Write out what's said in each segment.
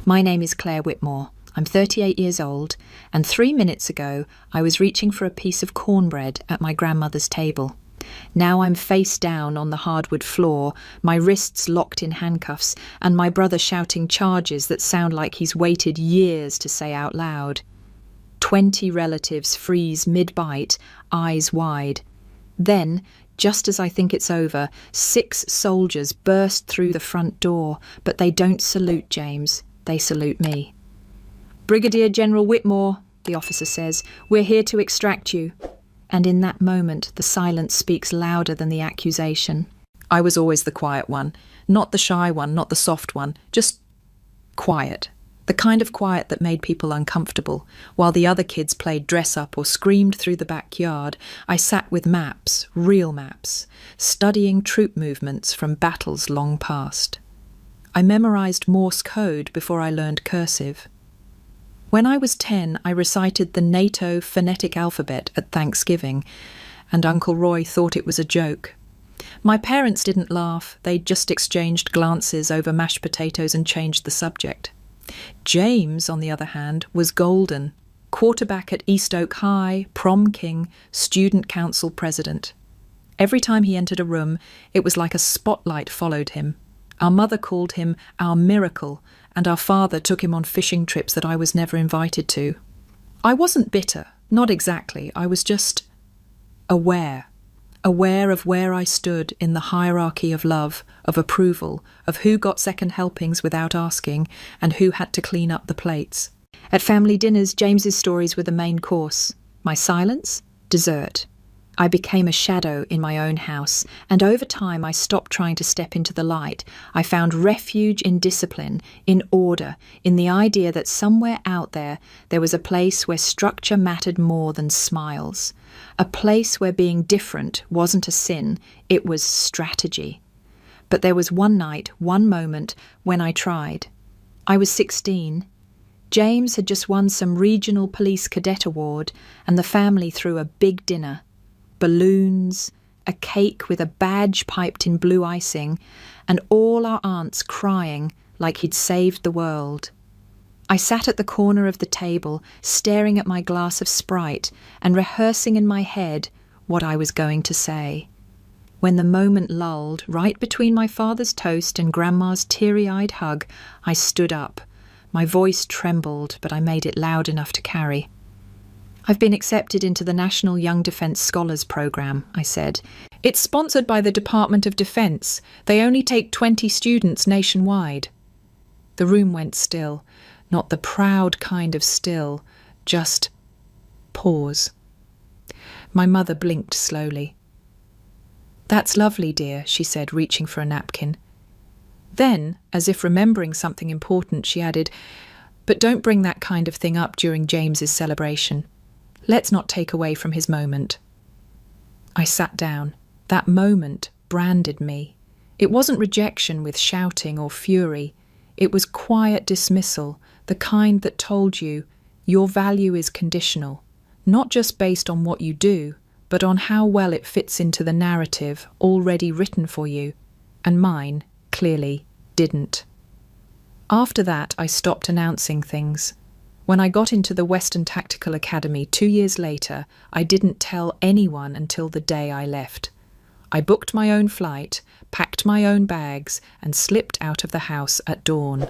My name is Claire Whitmore. I'm 38 years old, and 3 minutes ago I was reaching for a piece of cornbread at my grandmother's table. Now I'm face down on the hardwood floor, my wrists locked in handcuffs, and my brother shouting charges that sound like he's waited years to say out loud. 20 relatives freeze mid-bite, eyes wide. Then, just as I think it's over, 6 soldiers burst through the front door, but they don't salute James, they salute me. "Brigadier General Whitmore," the officer says, "we're here to extract you." And in that moment, the silence speaks louder than the accusation. I was always the quiet one, not the shy one, not the soft one, just quiet. The kind of quiet that made people uncomfortable. While the other kids played dress-up or screamed through the backyard, I sat with maps, real maps, studying troop movements from battles long past. I memorized Morse code before I learned cursive. When I was 10, I recited the NATO phonetic alphabet at Thanksgiving, and Uncle Roy thought it was a joke. My parents didn't laugh, they just exchanged glances over mashed potatoes and changed the subject. James, on the other hand, was golden. Quarterback at East Oak High, prom king, student council president. Every time he entered a room, it was like a spotlight followed him. Our mother called him our miracle, and our father took him on fishing trips that I was never invited to. I wasn't bitter, not exactly. I was just aware of where I stood in the hierarchy of love, of approval, of who got second helpings without asking, and who had to clean up the plates. At family dinners, James's stories were the main course. My silence, dessert. I became a shadow in my own house, and over time I stopped trying to step into the light. I found refuge in discipline, in order, in the idea that somewhere out there was a place where structure mattered more than smiles. A place where being different wasn't a sin, it was strategy. But there was one night, one moment, when I tried. I was 16. James had just won some regional police cadet award, and the family threw a big dinner. Balloons, a cake with a badge piped in blue icing, and all our aunts crying like he'd saved the world. I sat at the corner of the table, staring at my glass of Sprite and rehearsing in my head what I was going to say. When the moment lulled, right between my father's toast and Grandma's teary-eyed hug, I stood up. My voice trembled, but I made it loud enough to carry. "I've been accepted into the National Young Defence Scholars Programme," I said. "It's sponsored by the Department of Defence. They only take 20 students nationwide." The room went still, not the proud kind of still, just pause. My mother blinked slowly. "That's lovely, dear," she said, reaching for a napkin. Then, as if remembering something important, she added, "But don't bring that kind of thing up during James's celebration. Let's not take away from his moment." I sat down. That moment branded me. It wasn't rejection with shouting or fury. It was quiet dismissal, the kind that told you your value is conditional, not just based on what you do, but on how well it fits into the narrative already written for you, and mine, clearly, didn't. After that, I stopped announcing things. When I got into the Western Tactical Academy 2 years later, I didn't tell anyone until the day I left. I booked my own flight, packed my own bags, and slipped out of the house at dawn.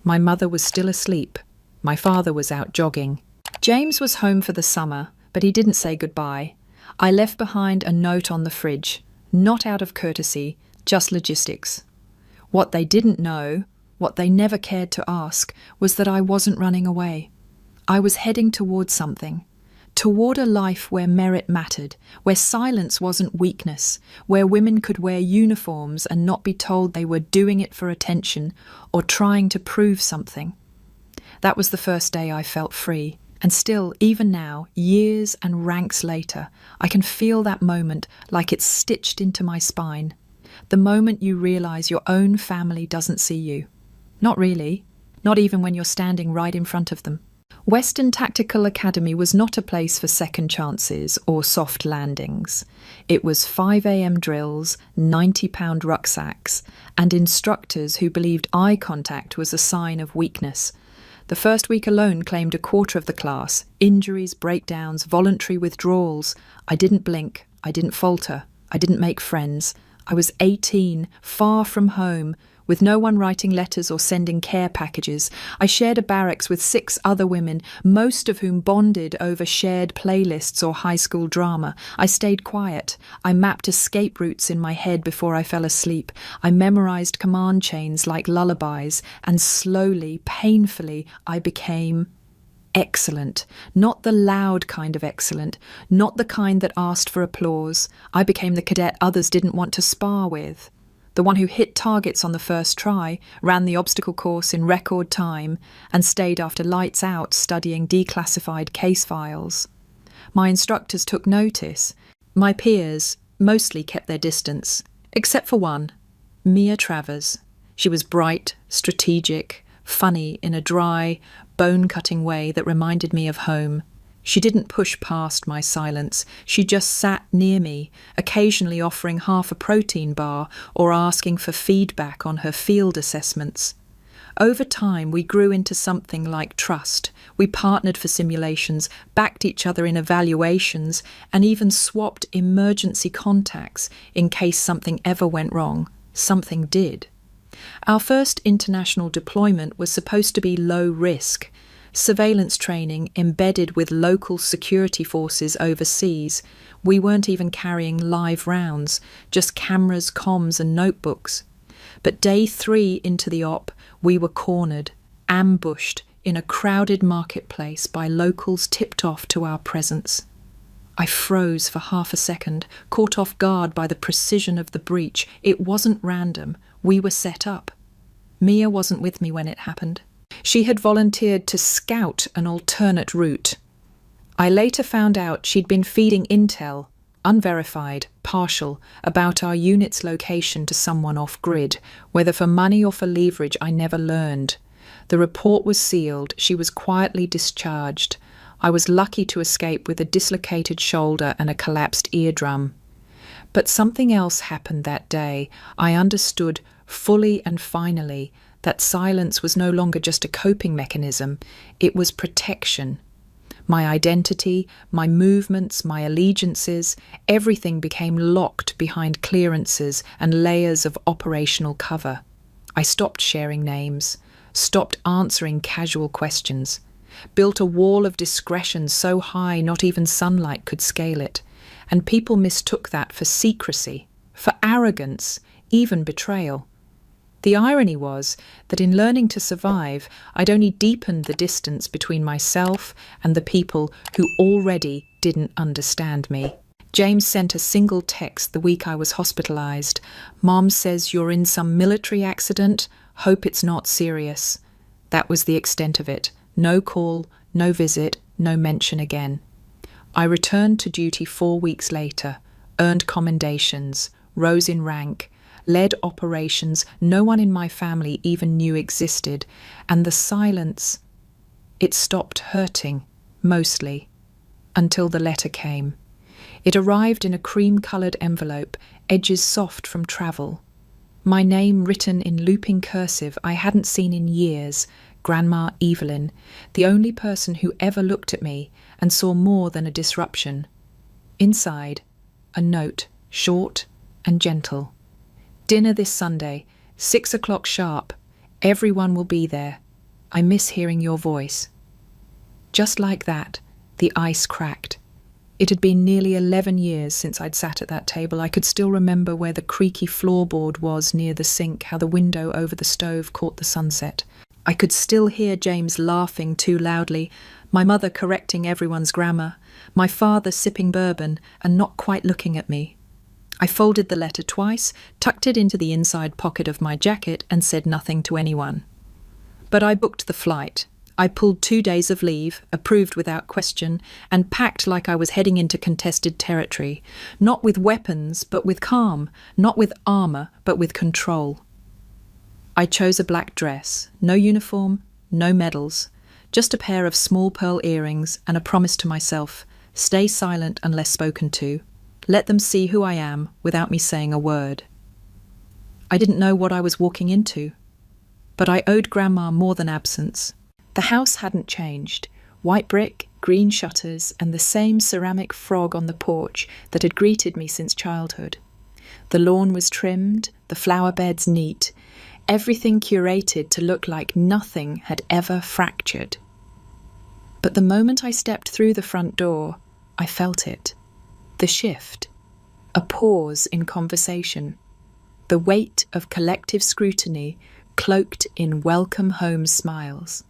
My mother was still asleep. My father was out jogging. James was home for the summer, but he didn't say goodbye. I left behind a note on the fridge, not out of courtesy, just logistics. What they didn't know, what they never cared to ask, was that I wasn't running away. I was heading towards something, toward a life where merit mattered, where silence wasn't weakness, where women could wear uniforms and not be told they were doing it for attention or trying to prove something. That was the first day I felt free, and still, even now, years and ranks later, I can feel that moment like it's stitched into my spine. The moment you realize your own family doesn't see you. Not really, not even when you're standing right in front of them. Western Tactical Academy was not a place for second chances or soft landings. It was 5 a.m. drills, 90-pound rucksacks, and instructors who believed eye contact was a sign of weakness. The first week alone claimed a quarter of the class. Injuries, breakdowns, voluntary withdrawals. I didn't blink. I didn't falter. I didn't make friends. I was 18, far from home, with no one writing letters or sending care packages. I shared a barracks with 6 other women, most of whom bonded over shared playlists or high school drama. I stayed quiet. I mapped escape routes in my head before I fell asleep. I memorized command chains like lullabies, and slowly, painfully, I became excellent. Not the loud kind of excellent, not the kind that asked for applause. I became the cadet others didn't want to spar with. The one who hit targets on the first try, ran the obstacle course in record time, and stayed after lights out studying declassified case files. My instructors took notice. My peers mostly kept their distance, except for one, Mia Travers. She was bright, strategic, funny in a dry, bone-cutting way that reminded me of home. She didn't push past my silence. She just sat near me, occasionally offering half a protein bar or asking for feedback on her field assessments. Over time, we grew into something like trust. We partnered for simulations, backed each other in evaluations, and even swapped emergency contacts in case something ever went wrong. Something did. Our first international deployment was supposed to be low risk. Surveillance training embedded with local security forces overseas. We weren't even carrying live rounds, just cameras, comms and notebooks. But day 3 into the op, we were cornered, ambushed in a crowded marketplace by locals tipped off to our presence. I froze for half a second, caught off guard by the precision of the breach. It wasn't random. We were set up. Mia wasn't with me when it happened. She had volunteered to scout an alternate route. I later found out she'd been feeding intel, unverified, partial, about our unit's location to someone off-grid. Whether for money or for leverage, I never learned. The report was sealed. She was quietly discharged. I was lucky to escape with a dislocated shoulder and a collapsed eardrum. But something else happened that day. I understood fully and finally that silence was no longer just a coping mechanism, it was protection. My identity, my movements, my allegiances, everything became locked behind clearances and layers of operational cover. I stopped sharing names, stopped answering casual questions, built a wall of discretion so high not even sunlight could scale it, and people mistook that for secrecy, for arrogance, even betrayal. The irony was that in learning to survive, I'd only deepened the distance between myself and the people who already didn't understand me. James sent a single text the week I was hospitalized. "Mom says you're in some military accident. Hope it's not serious." That was the extent of it. No call, no visit, no mention again. I returned to duty 4 weeks later, earned commendations, rose in rank, led operations no one in my family even knew existed, and the silence, it stopped hurting, mostly, until the letter came. It arrived in a cream-coloured envelope, edges soft from travel. My name written in looping cursive I hadn't seen in years, Grandma Evelyn, the only person who ever looked at me and saw more than a disruption. Inside, a note, short and gentle. "Dinner this Sunday, 6 o'clock sharp. Everyone will be there. I miss hearing your voice." Just like that, the ice cracked. It had been nearly 11 years since I'd sat at that table. I could still remember where the creaky floorboard was near the sink, how the window over the stove caught the sunset. I could still hear James laughing too loudly, my mother correcting everyone's grammar, my father sipping bourbon and not quite looking at me. I folded the letter twice, tucked it into the inside pocket of my jacket, and said nothing to anyone. But I booked the flight. I pulled 2 days of leave, approved without question, and packed like I was heading into contested territory, not with weapons, but with calm, not with armour, but with control. I chose a black dress, no uniform, no medals, Just a pair of small pearl earrings and a promise to myself, stay silent unless spoken to. Let them see who I am without me saying a word. I didn't know what I was walking into, but I owed Grandma more than absence. The house hadn't changed. White brick, green shutters, and the same ceramic frog on the porch that had greeted me since childhood. The lawn was trimmed, the flower beds neat, everything curated to look like nothing had ever fractured. But the moment I stepped through the front door, I felt it. The shift. A pause in conversation. The weight of collective scrutiny cloaked in welcome home smiles.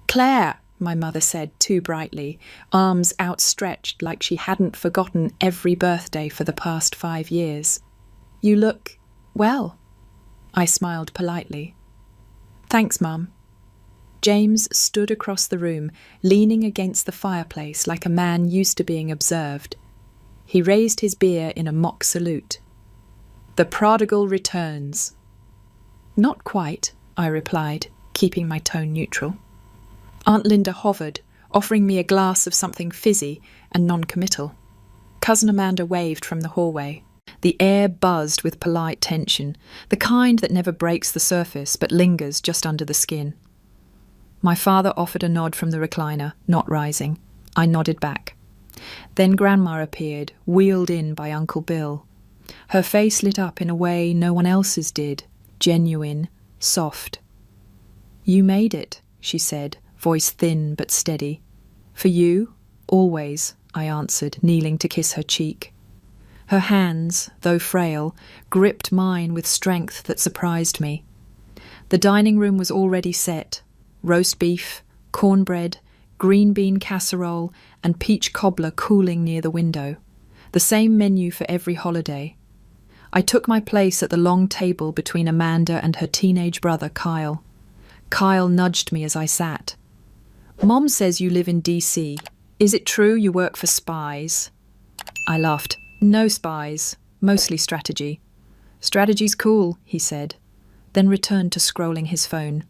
"Claire," my mother said too brightly, arms outstretched like she hadn't forgotten every birthday for the past 5 years. "You look well." I smiled politely. "Thanks, Mum." James stood across the room, leaning against the fireplace like a man used to being observed. He raised his beer in a mock salute. "The prodigal returns." "Not quite," I replied, keeping my tone neutral. Aunt Linda hovered, offering me a glass of something fizzy and non-committal. Cousin Amanda waved from the hallway. The air buzzed with polite tension, the kind that never breaks the surface but lingers just under the skin. My father offered a nod from the recliner, not rising. I nodded back. Then Grandma appeared, wheeled in by Uncle Bill. Her face lit up in a way no one else's did, genuine, soft. "You made it," she said, voice thin but steady. "For you, always," I answered, kneeling to kiss her cheek. Her hands, though frail, gripped mine with strength that surprised me. The dining room was already set. Roast beef, cornbread, green bean casserole, and peach cobbler cooling near the window. The same menu for every holiday. I took my place at the long table between Amanda and her teenage brother, Kyle. Kyle nudged me as I sat. "Mom says you live in DC. Is it true you work for spies?" I laughed. "No spies, mostly strategy." "Strategy's cool," he said, then returned to scrolling his phone.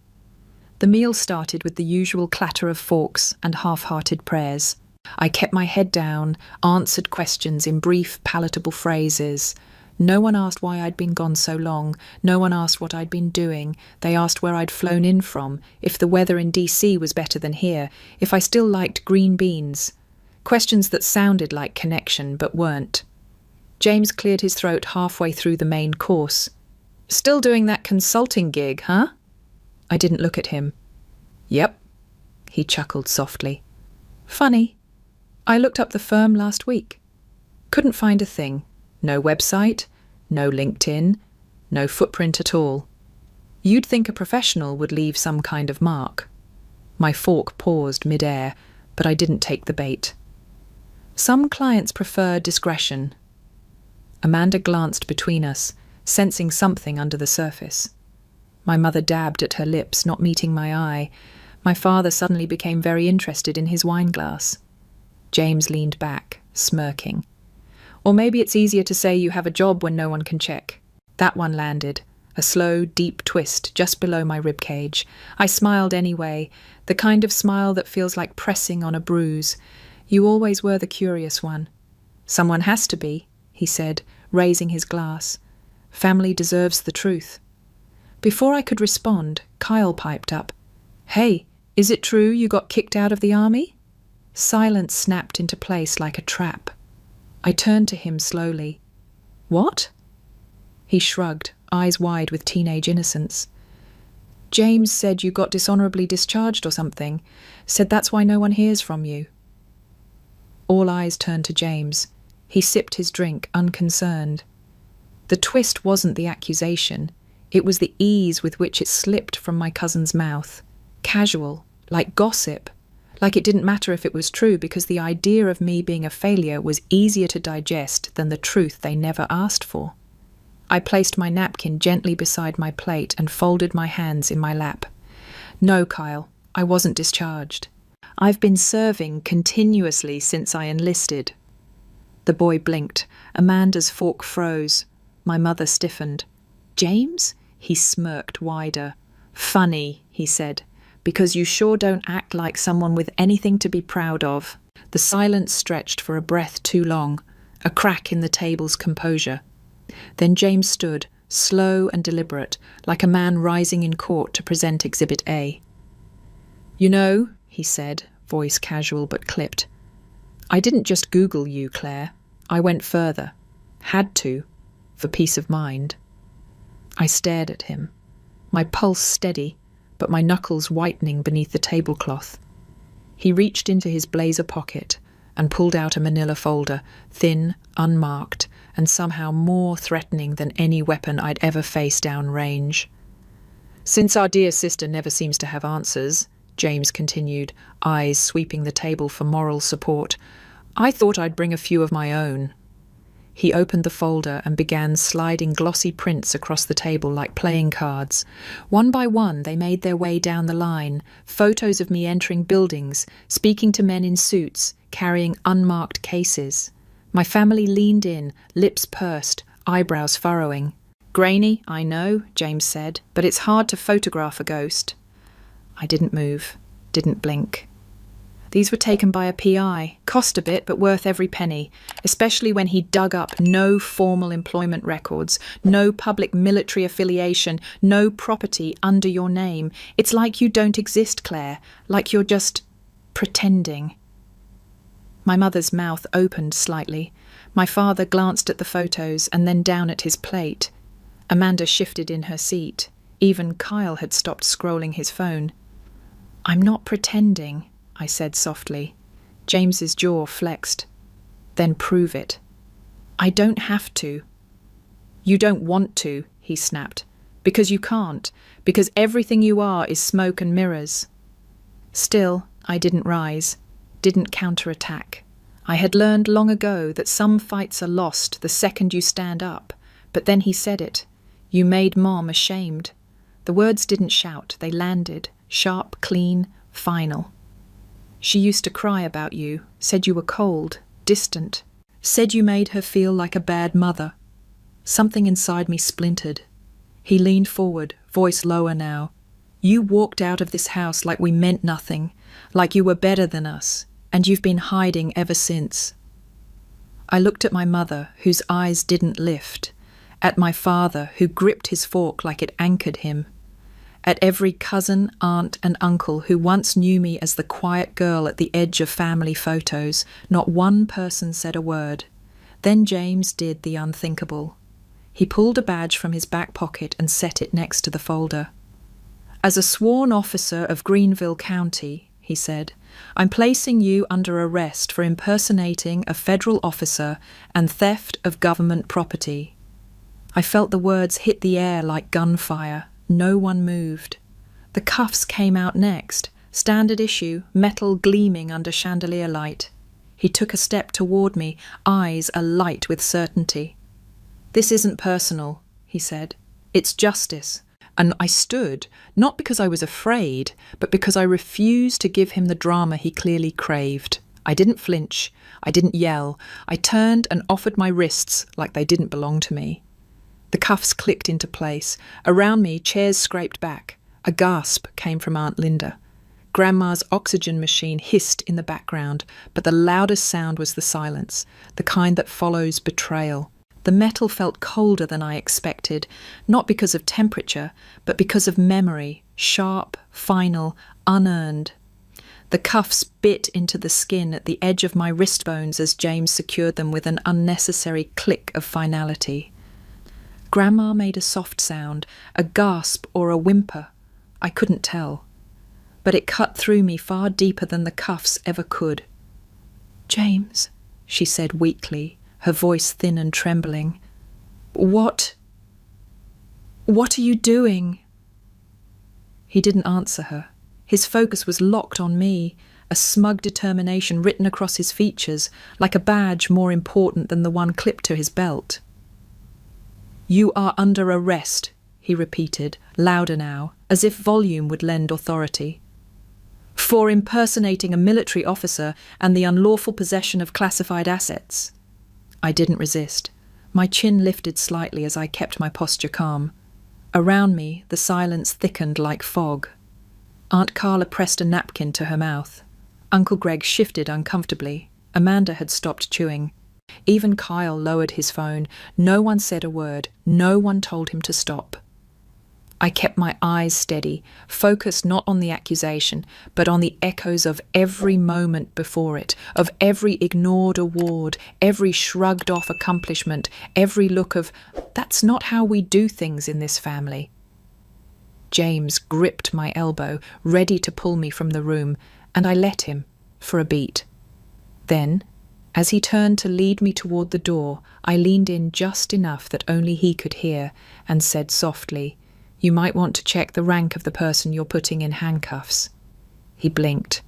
The meal started with the usual clatter of forks and half-hearted prayers. I kept my head down, answered questions in brief, palatable phrases. No one asked why I'd been gone so long. No one asked what I'd been doing. They asked where I'd flown in from, if the weather in DC was better than here, if I still liked green beans. Questions that sounded like connection, but weren't. James cleared his throat halfway through the main course. "Still doing that consulting gig, huh?" I didn't look at him. "Yep." He chuckled softly. "Funny. I looked up the firm last week. Couldn't find a thing. No website, no LinkedIn, no footprint at all. You'd think a professional would leave some kind of mark." My fork paused mid-air, but I didn't take the bait. "Some clients prefer discretion." Amanda glanced between us, sensing something under the surface. My mother dabbed at her lips, not meeting my eye. My father suddenly became very interested in his wine glass. James leaned back, smirking. "Or maybe it's easier to say you have a job when no one can check." That one landed, a slow, deep twist just below my ribcage. I smiled anyway, the kind of smile that feels like pressing on a bruise. "You always were the curious one." "Someone has to be," he said, raising his glass. "Family deserves the truth." Before I could respond, Kyle piped up. "Hey, is it true you got kicked out of the army?" Silence snapped into place like a trap. I turned to him slowly. "What?" He shrugged, eyes wide with teenage innocence. "James said you got dishonorably discharged or something. Said that's why no one hears from you." All eyes turned to James. He sipped his drink, unconcerned. The twist wasn't the accusation. It was the ease with which it slipped from my cousin's mouth. Casual, like gossip. Like it didn't matter if it was true because the idea of me being a failure was easier to digest than the truth they never asked for. I placed my napkin gently beside my plate and folded my hands in my lap. "No, Kyle, I wasn't discharged. I've been serving continuously since I enlisted." The boy blinked. Amanda's fork froze. My mother stiffened. "James?" He smirked wider. "Funny," he said. because you sure don't act like someone with anything to be proud of." The silence stretched for a breath too long, a crack in the table's composure. Then James stood, slow and deliberate, like a man rising in court to present Exhibit A. "You know," he said, voice casual but clipped, "I didn't just Google you, Claire. I went further. Had to, for peace of mind." I stared at him, my pulse steady, but my knuckles whitening beneath the tablecloth. He reached into his blazer pocket and pulled out a manila folder, thin, unmarked, and somehow more threatening than any weapon I'd ever faced down range. "Since our dear sister never seems to have answers," James continued, eyes sweeping the table for moral support, "I thought I'd bring a few of my own." He opened the folder and began sliding glossy prints across the table like playing cards. One by one, they made their way down the line, photos of me entering buildings, speaking to men in suits, carrying unmarked cases. My family leaned in, lips pursed, eyebrows furrowing. "Grainy, I know," James said, "but it's hard to photograph a ghost." I didn't move, didn't blink. "These were taken by a PI. Cost a bit, but worth every penny, especially when he dug up no formal employment records, no public military affiliation, no property under your name. It's like you don't exist, Claire, like you're just pretending." My mother's mouth opened slightly. My father glanced at the photos and then down at his plate. Amanda shifted in her seat. Even Kyle had stopped scrolling his phone. "I'm not pretending," I said softly. James's jaw flexed. "Then prove it." "I don't have to." "You don't want to," he snapped. "Because you can't. Because everything you are is smoke and mirrors." Still, I didn't rise, didn't counterattack. I had learned long ago that some fights are lost the second you stand up. But then he said it. "You made Mom ashamed." The words didn't shout, they landed, sharp, clean, final. "She used to cry about you, said you were cold, distant, said you made her feel like a bad mother." Something inside me splintered. He leaned forward, voice lower now. "You walked out of this house like we meant nothing, like you were better than us, and you've been hiding ever since." I looked at my mother, whose eyes didn't lift, at my father, who gripped his fork like it anchored him, at every cousin, aunt, and uncle who once knew me as the quiet girl at the edge of family photos. Not one person said a word. Then James did the unthinkable. He pulled a badge from his back pocket and set it next to the folder. "As a sworn officer of Greenville County," he said, "I'm placing you under arrest for impersonating a federal officer and theft of government property." I felt the words hit the air like gunfire. No one moved. The cuffs came out next, standard issue, metal gleaming under chandelier light. He took a step toward me, eyes alight with certainty. "This isn't personal," he said. "It's justice." And I stood, not because I was afraid, but because I refused to give him the drama he clearly craved. I didn't flinch. I didn't yell. I turned and offered my wrists like they didn't belong to me. The cuffs clicked into place. Around me, chairs scraped back. A gasp came from Aunt Linda. Grandma's oxygen machine hissed in the background, but the loudest sound was the silence, the kind that follows betrayal. The metal felt colder than I expected, not because of temperature, but because of memory, sharp, final, unearned. The cuffs bit into the skin at the edge of my wrist bones as James secured them with an unnecessary click of finality. Grandma made a soft sound, a gasp or a whimper. I couldn't tell. But it cut through me far deeper than the cuffs ever could. "James," she said weakly, her voice thin and trembling. What are you doing?" He didn't answer her. His focus was locked on me, a smug determination written across his features, like a badge more important than the one clipped to his belt. "You are under arrest," he repeated, louder now, as if volume would lend authority. "For impersonating a military officer and the unlawful possession of classified assets." I didn't resist. My chin lifted slightly as I kept my posture calm. Around me, the silence thickened like fog. Aunt Carla pressed a napkin to her mouth. Uncle Greg shifted uncomfortably. Amanda had stopped chewing. Even Kyle lowered his phone. No one said a word. No one told him to stop. I kept my eyes steady, focused not on the accusation, but on the echoes of every moment before it, of every ignored award, every shrugged-off accomplishment, every look of, "That's not how we do things in this family." James gripped my elbow, ready to pull me from the room, and I let him, for a beat. Then, as he turned to lead me toward the door, I leaned in just enough that only he could hear, and said softly, "You might want to check the rank of the person you're putting in handcuffs." He blinked.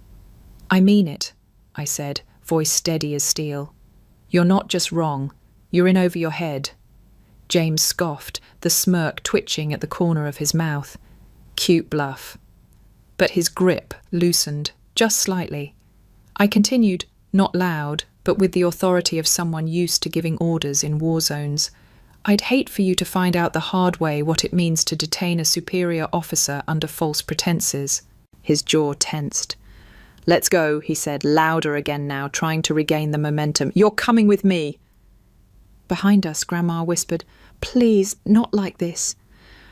"I mean it," I said, voice steady as steel. "You're not just wrong. You're in over your head." James scoffed, the smirk twitching at the corner of his mouth. Cute bluff. But his grip loosened, just slightly. I continued, not loud, but with the authority of someone used to giving orders in war zones. "I'd hate for you to find out the hard way what it means to detain a superior officer under false pretenses." His jaw tensed. "Let's go," he said, louder again now, trying to regain the momentum. "You're coming with me." Behind us, Grandma whispered, "Please, not like this."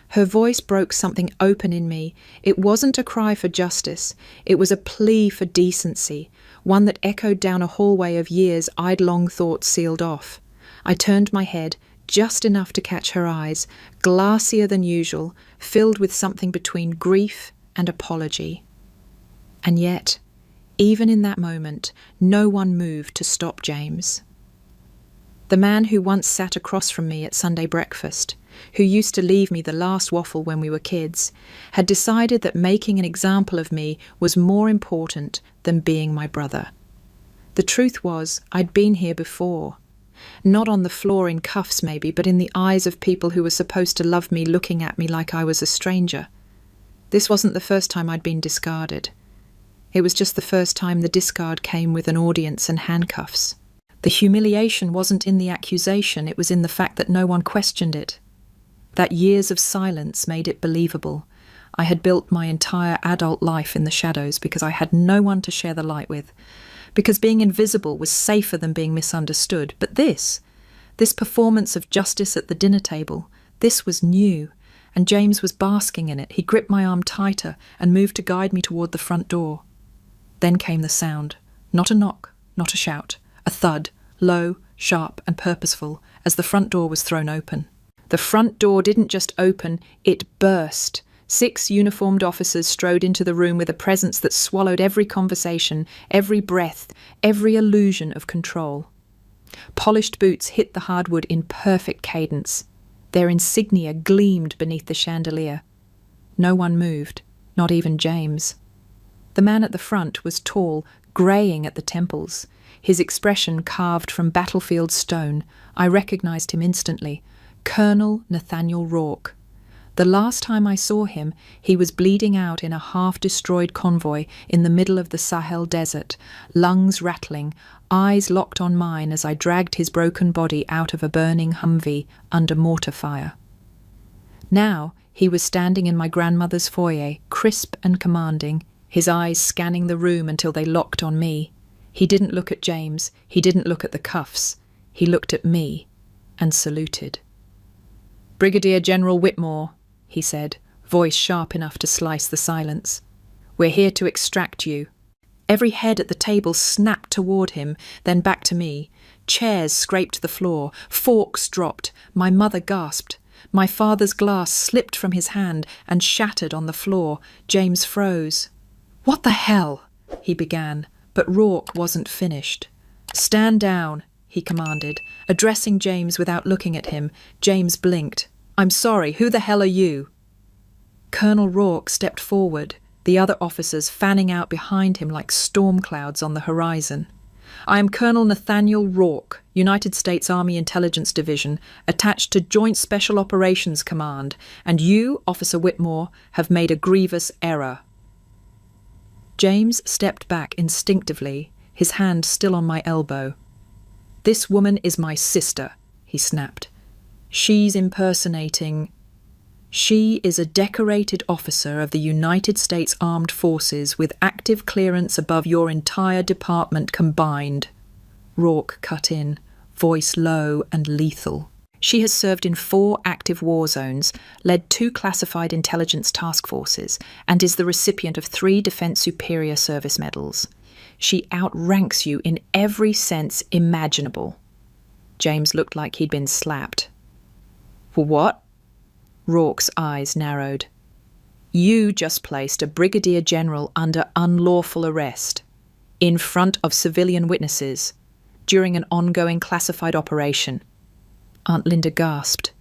Her voice broke something open in me. It wasn't a cry for justice. It was a plea for decency, one that echoed down a hallway of years I'd long thought sealed off. I turned my head, just enough to catch her eyes, glassier than usual, filled with something between grief and apology. And yet, even in that moment, no one moved to stop James. The man who once sat across from me at Sunday breakfast, who used to leave me the last waffle when we were kids, had decided that making an example of me was more important than being my brother. The truth was, I'd been here before. Not on the floor in cuffs maybe, but in the eyes of people who were supposed to love me looking at me like I was a stranger. This wasn't the first time I'd been discarded. It was just the first time the discard came with an audience and handcuffs. The humiliation wasn't in the accusation, it was in the fact that no one questioned it. That years of silence made it believable. I had built my entire adult life in the shadows because I had no one to share the light with, because being invisible was safer than being misunderstood. But this performance of justice at the dinner table, this was new, and James was basking in it. He gripped my arm tighter and moved to guide me toward the front door. Then came the sound. Not a knock, not a shout. A thud, low, sharp and purposeful, as the front door was thrown open. The front door didn't just open, it burst. 6 uniformed officers strode into the room with a presence that swallowed every conversation, every breath, every illusion of control. Polished boots hit the hardwood in perfect cadence. Their insignia gleamed beneath the chandelier. No one moved, not even James. The man at the front was tall, greying at the temples. His expression carved from battlefield stone. I recognized him instantly. Colonel Nathaniel Rourke. The last time I saw him, he was bleeding out in a half-destroyed convoy in the middle of the Sahel Desert, lungs rattling, eyes locked on mine as I dragged his broken body out of a burning Humvee under mortar fire. Now he was standing in my grandmother's foyer, crisp and commanding, his eyes scanning the room until they locked on me. He didn't look at James, he didn't look at the cuffs. He looked at me and saluted. "Brigadier General Whitmore," he said, voice sharp enough to slice the silence. "We're here to extract you." Every head at the table snapped toward him, then back to me. Chairs scraped the floor, forks dropped, my mother gasped. My father's glass slipped from his hand and shattered on the floor. James froze. "What the hell?" he began, but Rourke wasn't finished. "Stand down," he commanded, addressing James without looking at him. James blinked. "I'm sorry, who the hell are you?" Colonel Rourke stepped forward, the other officers fanning out behind him like storm clouds on the horizon. "I am Colonel Nathaniel Rourke, United States Army Intelligence Division, attached to Joint Special Operations Command, and you, Officer Whitmore, have made a grievous error." James stepped back instinctively, his hand still on my elbow. "This woman is my sister," he snapped. "She's impersonating..." She is a decorated officer of the United States Armed Forces with active clearance above your entire department combined. Rourke cut in, voice low and lethal. She has served in 4 active war zones, led 2 classified intelligence task forces, and is the recipient of 3 Defense Superior Service medals. She outranks you in every sense imaginable. James looked like he'd been slapped. What? Rourke's eyes narrowed. You just placed a brigadier general under unlawful arrest, in front of civilian witnesses, during an ongoing classified operation. Aunt Linda gasped.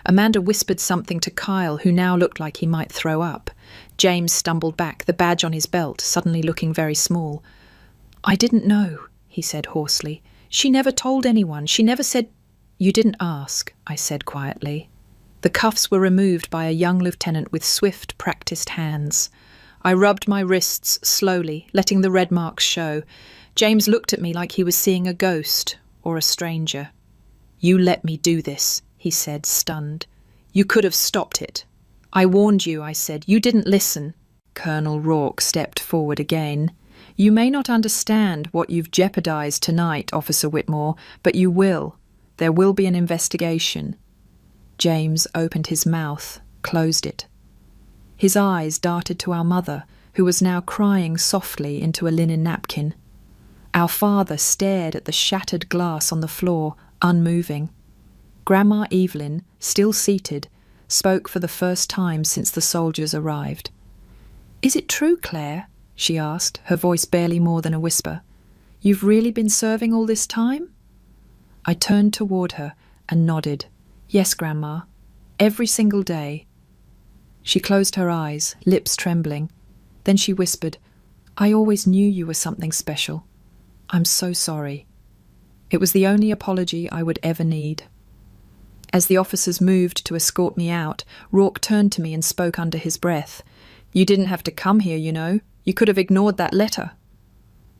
Amanda whispered something to Kyle, who now looked like he might throw up. James stumbled back, the badge on his belt, suddenly looking very small. I didn't know, he said hoarsely. She never told anyone. She never said... You didn't ask, I said quietly. The cuffs were removed by a young lieutenant with swift, practiced hands. I rubbed my wrists slowly, letting the red marks show. James looked at me like he was seeing a ghost or a stranger. You let me do this, he said, stunned. You could have stopped it. I warned you, I said. You didn't listen. Colonel Rourke stepped forward again. You may not understand what you've jeopardized tonight, Officer Whitmore, but you will. There will be an investigation. James opened his mouth, closed it. His eyes darted to our mother, who was now crying softly into a linen napkin. Our father stared at the shattered glass on the floor, unmoving. Grandma Evelyn, still seated, spoke for the first time since the soldiers arrived. Is it true, Claire? She asked, her voice barely more than a whisper. You've really been serving all this time? I turned toward her and nodded. Yes, Grandma. Every single day. She closed her eyes, lips trembling. Then she whispered, I always knew you were something special. I'm so sorry. It was the only apology I would ever need. As the officers moved to escort me out, Rourke turned to me and spoke under his breath. You didn't have to come here, you know. You could have ignored that letter.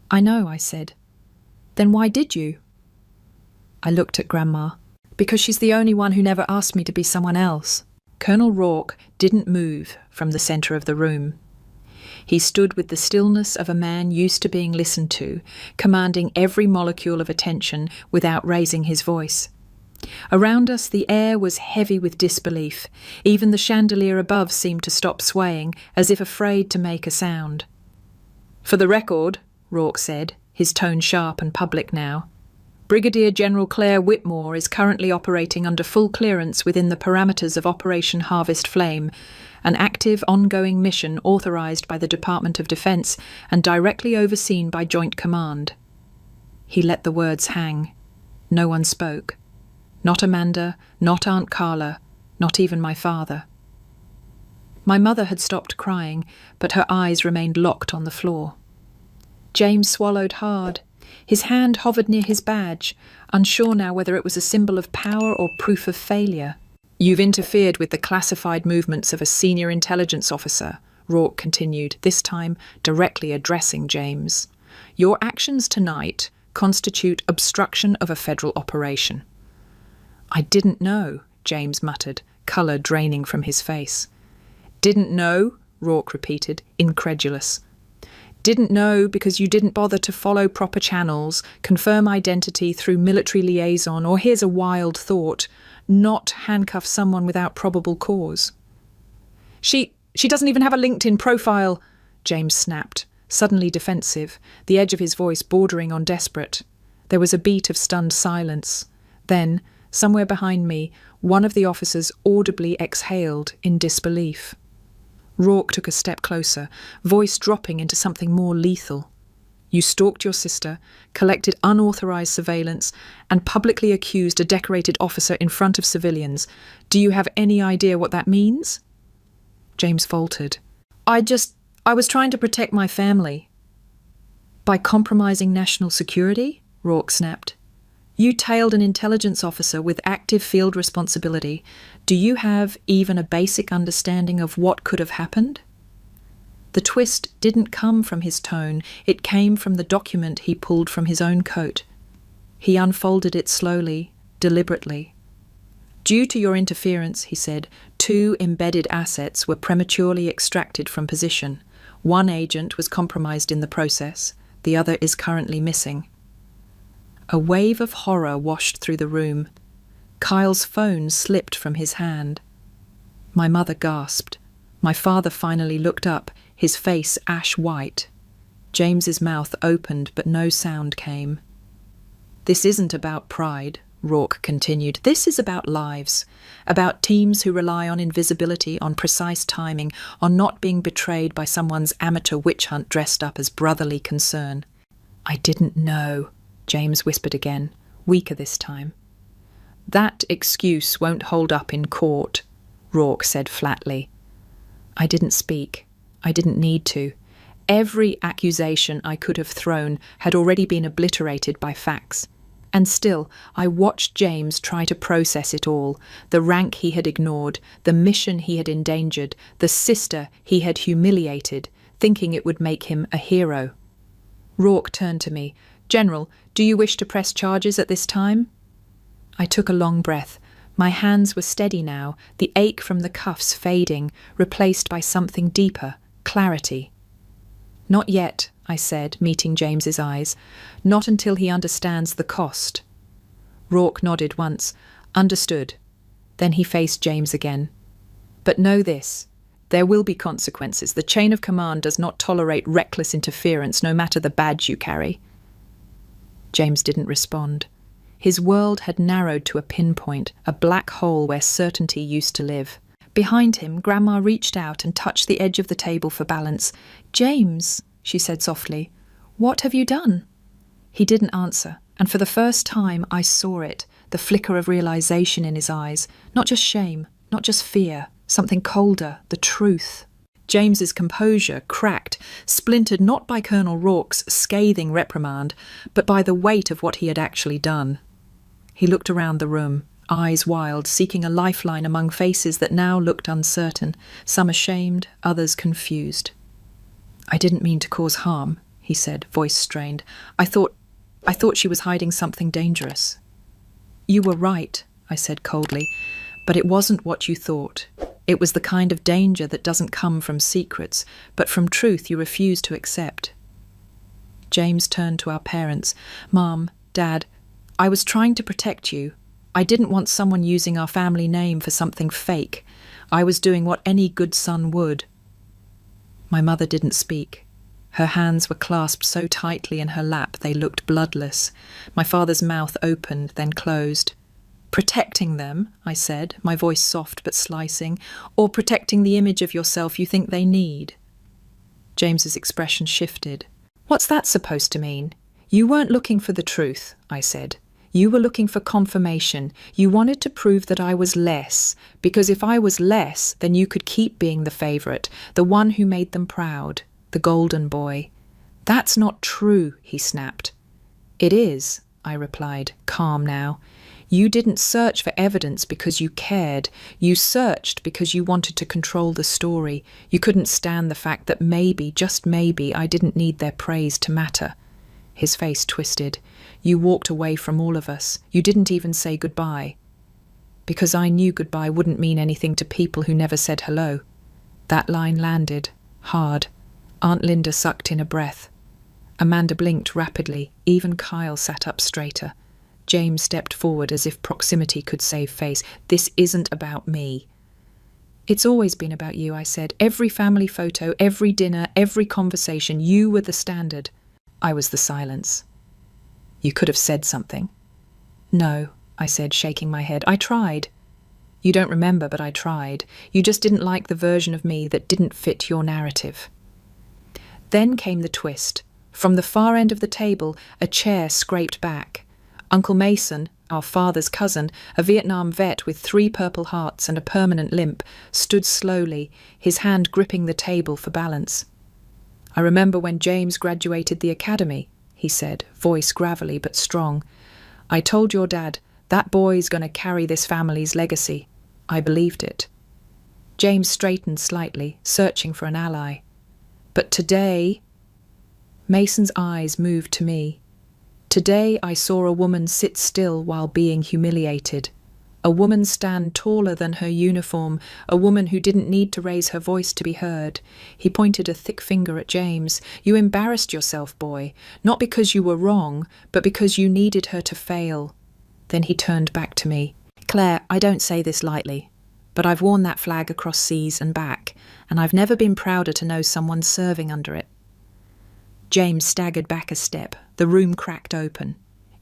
I know, I said. Then why did you? I looked at Grandma. Because she's the only one who never asked me to be someone else. Colonel Rourke didn't move from the centre of the room. He stood with the stillness of a man used to being listened to, commanding every molecule of attention without raising his voice. Around us the air was heavy with disbelief. Even the chandelier above seemed to stop swaying, as if afraid to make a sound. For the record, Rourke said, his tone sharp and public now, Brigadier General Claire Whitmore is currently operating under full clearance within the parameters of Operation Harvest Flame, an active, ongoing mission authorized by the Department of Defense and directly overseen by Joint Command. He let the words hang. No one spoke. Not Amanda, not Aunt Carla, not even my father. My mother had stopped crying, but her eyes remained locked on the floor. James swallowed hard. His hand hovered near his badge, unsure now whether it was a symbol of power or proof of failure. You've interfered with the classified movements of a senior intelligence officer, Rourke continued, this time directly addressing James. Your actions tonight constitute obstruction of a federal operation. I didn't know, James muttered, colour draining from his face. Didn't know, Rourke repeated, incredulous. Didn't know because you didn't bother to follow proper channels, confirm identity through military liaison, or here's a wild thought, not handcuff someone without probable cause. She doesn't even have a LinkedIn profile, James snapped, suddenly defensive, the edge of his voice bordering on desperate. There was a beat of stunned silence. Then, somewhere behind me, one of the officers audibly exhaled in disbelief. Rourke took a step closer, voice dropping into something more lethal. You stalked your sister, collected unauthorized surveillance, and publicly accused a decorated officer in front of civilians. Do you have any idea what that means? James faltered. I was trying to protect my family. By compromising national security? Rourke snapped. You tailed an intelligence officer with active field responsibility. Do you have even a basic understanding of what could have happened? The twist didn't come from his tone. It came from the document he pulled from his own coat. He unfolded it slowly, deliberately. Due to your interference, he said, 2 embedded assets were prematurely extracted from position. One agent was compromised in the process, the other is currently missing. A wave of horror washed through the room. Kyle's phone slipped from his hand. My mother gasped. My father finally looked up, his face ash white. James's mouth opened, but no sound came. "This isn't about pride," Rourke continued. "This is about lives, about teams who rely on invisibility, on precise timing, on not being betrayed by someone's amateur witch hunt dressed up as brotherly concern." "I didn't know," James whispered again, weaker this time. "That excuse won't hold up in court," Rourke said flatly. I didn't speak. I didn't need to. Every accusation I could have thrown had already been obliterated by facts. And still, I watched James try to process it all, the rank he had ignored, the mission he had endangered, the sister he had humiliated, thinking it would make him a hero. Rourke turned to me. "General, do you wish to press charges at this time?" I took a long breath. My hands were steady now, the ache from the cuffs fading, replaced by something deeper, clarity. "Not yet," I said, meeting James's eyes. "Not until he understands the cost." Rourke nodded once. "Understood." Then he faced James again. "But know this. There will be consequences. The chain of command does not tolerate reckless interference, no matter the badge you carry." James didn't respond. His world had narrowed to a pinpoint, a black hole where certainty used to live. Behind him, Grandma reached out and touched the edge of the table for balance. "James," she said softly, "what have you done?" He didn't answer, and for the first time I saw it, the flicker of realization in his eyes. Not just shame, not just fear, something colder, the truth. James's composure cracked, splintered not by Colonel Rourke's scathing reprimand, but by the weight of what he had actually done. He looked around the room, eyes wild, seeking a lifeline among faces that now looked uncertain, some ashamed, others confused. "I didn't mean to cause harm," he said, voice strained. I thought she was hiding something dangerous." "You were right," I said coldly, "but it wasn't what you thought. It was the kind of danger that doesn't come from secrets, but from truth you refuse to accept." James turned to our parents. "Mom, Dad, I was trying to protect you. I didn't want someone using our family name for something fake. I was doing what any good son would." My mother didn't speak. Her hands were clasped so tightly in her lap they looked bloodless. My father's mouth opened, then closed. "Protecting them," I said, my voice soft but slicing, "or protecting the image of yourself you think they need?" James's expression shifted. "What's that supposed to mean?" "You weren't looking for the truth," I said. "You were looking for confirmation. You wanted to prove that I was less, because if I was less, then you could keep being the favourite, the one who made them proud, the golden boy." "That's not true," he snapped. "It is," I replied, calm now. "You didn't search for evidence because you cared. You searched because you wanted to control the story. You couldn't stand the fact that maybe, just maybe, I didn't need their praise to matter." His face twisted. "You walked away from all of us. You didn't even say goodbye." "Because I knew goodbye wouldn't mean anything to people who never said hello." That line landed, hard. Aunt Linda sucked in a breath. Amanda blinked rapidly. Even Kyle sat up straighter. James stepped forward as if proximity could save face. "This isn't about me." "It's always been about you," I said. "Every family photo, every dinner, every conversation, you were the standard." I was the silence. "You could have said something." "No," I said, shaking my head. "I tried." "You don't remember, but I tried. You just didn't like the version of me that didn't fit your narrative." Then came the twist. From the far end of the table, a chair scraped back. Uncle Mason, our father's cousin, a Vietnam vet with 3 Purple Hearts and a permanent limp, stood slowly, his hand gripping the table for balance. "I remember when James graduated the academy," he said, voice gravelly but strong. "I told your dad, that boy's going to carry this family's legacy. I believed it." James straightened slightly, searching for an ally. "But today..." Mason's eyes moved to me. "Today I saw a woman sit still while being humiliated. A woman stand taller than her uniform, a woman who didn't need to raise her voice to be heard. He pointed a thick finger at James. You embarrassed yourself, boy, not because you were wrong, but because you needed her to fail. Then he turned back to me. Claire, I don't say this lightly, but I've worn that flag across seas and back, and I've never been prouder to know someone serving under it. James staggered back a step. The room cracked open.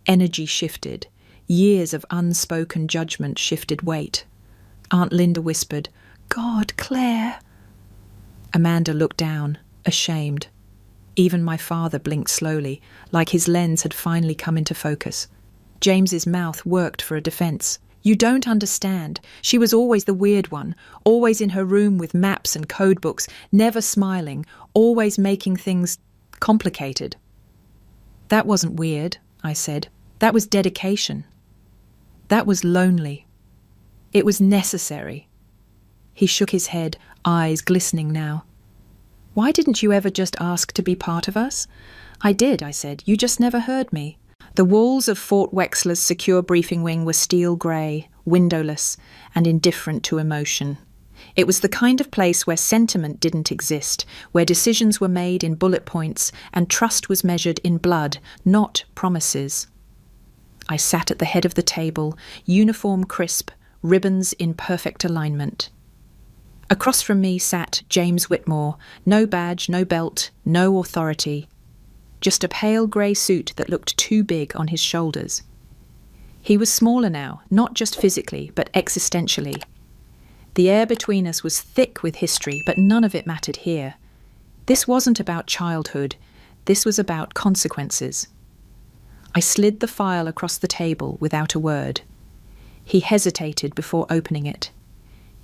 Energy shifted. Years of unspoken judgment shifted weight. Aunt Linda whispered, God, Claire. Amanda looked down, ashamed. Even my father blinked slowly, like his lens had finally come into focus. James's mouth worked for a defense. You don't understand. She was always the weird one, always in her room with maps and code books, never smiling, always making things complicated. That wasn't weird, I said. That was dedication. That was lonely. It was necessary. He shook his head, eyes glistening now. Why didn't you ever just ask to be part of us? I did, I said. You just never heard me. The walls of Fort Wexler's secure briefing wing were steel grey, windowless, and indifferent to emotion. It was the kind of place where sentiment didn't exist, where decisions were made in bullet points and trust was measured in blood, not promises. I sat at the head of the table, uniform crisp, ribbons in perfect alignment. Across from me sat James Whitmore, no badge, no belt, no authority. Just a pale grey suit that looked too big on his shoulders. He was smaller now, not just physically, but existentially. The air between us was thick with history, but none of it mattered here. This wasn't about childhood. This was about consequences. I slid the file across the table without a word. He hesitated before opening it.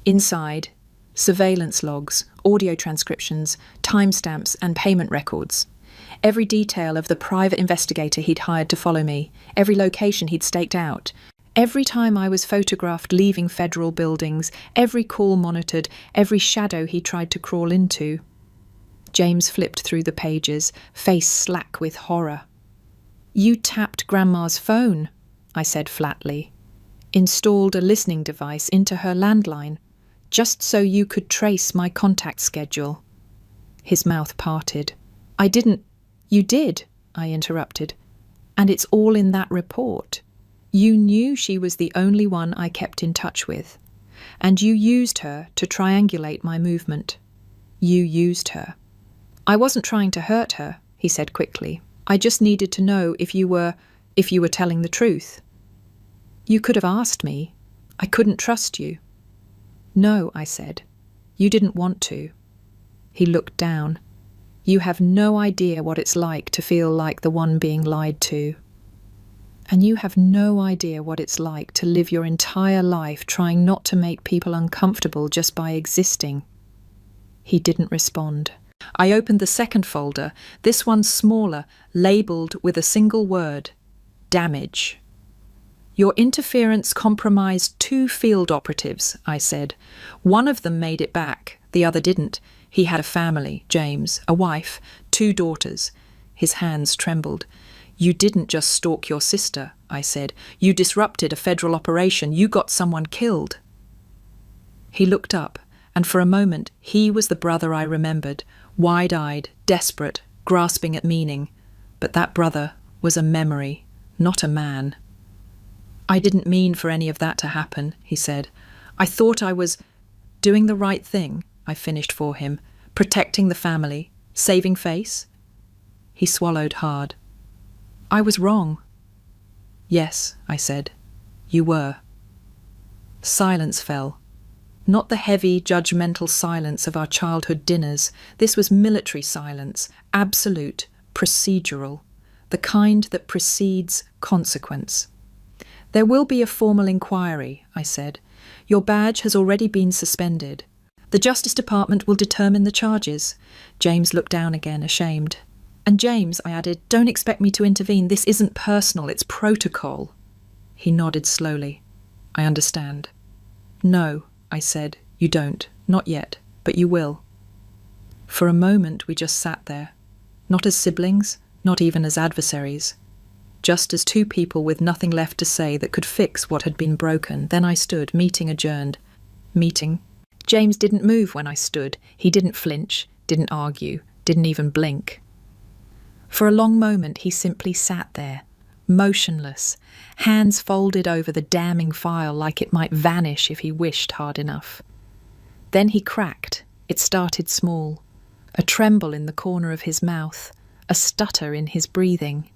Inside, surveillance logs, audio transcriptions, timestamps, and payment records. Every detail of the private investigator he'd hired to follow me, every location he'd staked out, every time I was photographed leaving federal buildings, every call monitored, every shadow he tried to crawl into. James flipped through the pages, face slack with horror. You tapped Grandma's phone, I said flatly. Installed a listening device into her landline, just so you could trace my contact schedule. His mouth parted. I didn't. You did, I interrupted. And it's all in that report. You knew she was the only one I kept in touch with. And you used her to triangulate my movement. You used her. I wasn't trying to hurt her, he said quickly. I just needed to know if you were telling the truth. You could have asked me. I couldn't trust you. No, I said. You didn't want to. He looked down. You have no idea what it's like to feel like the one being lied to. And you have no idea what it's like to live your entire life trying not to make people uncomfortable just by existing. He didn't respond. I opened the second folder, this one smaller, labelled with a single word, damage. Your interference compromised 2 field operatives, I said. One of them made it back, the other didn't. He had a family, James, a wife, 2 daughters. His hands trembled. You didn't just stalk your sister, I said. You disrupted a federal operation. You got someone killed. He looked up, and for a moment he was the brother I remembered, wide-eyed, desperate, grasping at meaning. But that brother was a memory, not a man. I didn't mean for any of that to happen, he said. I thought I was doing the right thing, I finished for him, protecting the family, saving face. He swallowed hard. I was wrong. Yes, I said. You were. Silence fell. Not the heavy, judgmental silence of our childhood dinners. This was military silence, absolute, procedural, the kind that precedes consequence. There will be a formal inquiry, I said. Your badge has already been suspended. The Justice Department will determine the charges. James looked down again, ashamed. And James, I added, don't expect me to intervene. This isn't personal, it's protocol. He nodded slowly. I understand. No, I said, you don't. Not yet, but you will. For a moment we just sat there. Not as siblings, not even as adversaries. just as two people with nothing left to say that could fix what had been broken. Then I stood, meeting adjourned. Meeting. James didn't move when I stood. He didn't flinch, didn't argue, didn't even blink. For a long moment he simply sat there, motionless, hands folded over the damning file like it might vanish if he wished hard enough. Then he cracked. It started small. A tremble in the corner of his mouth, a stutter in his breathing.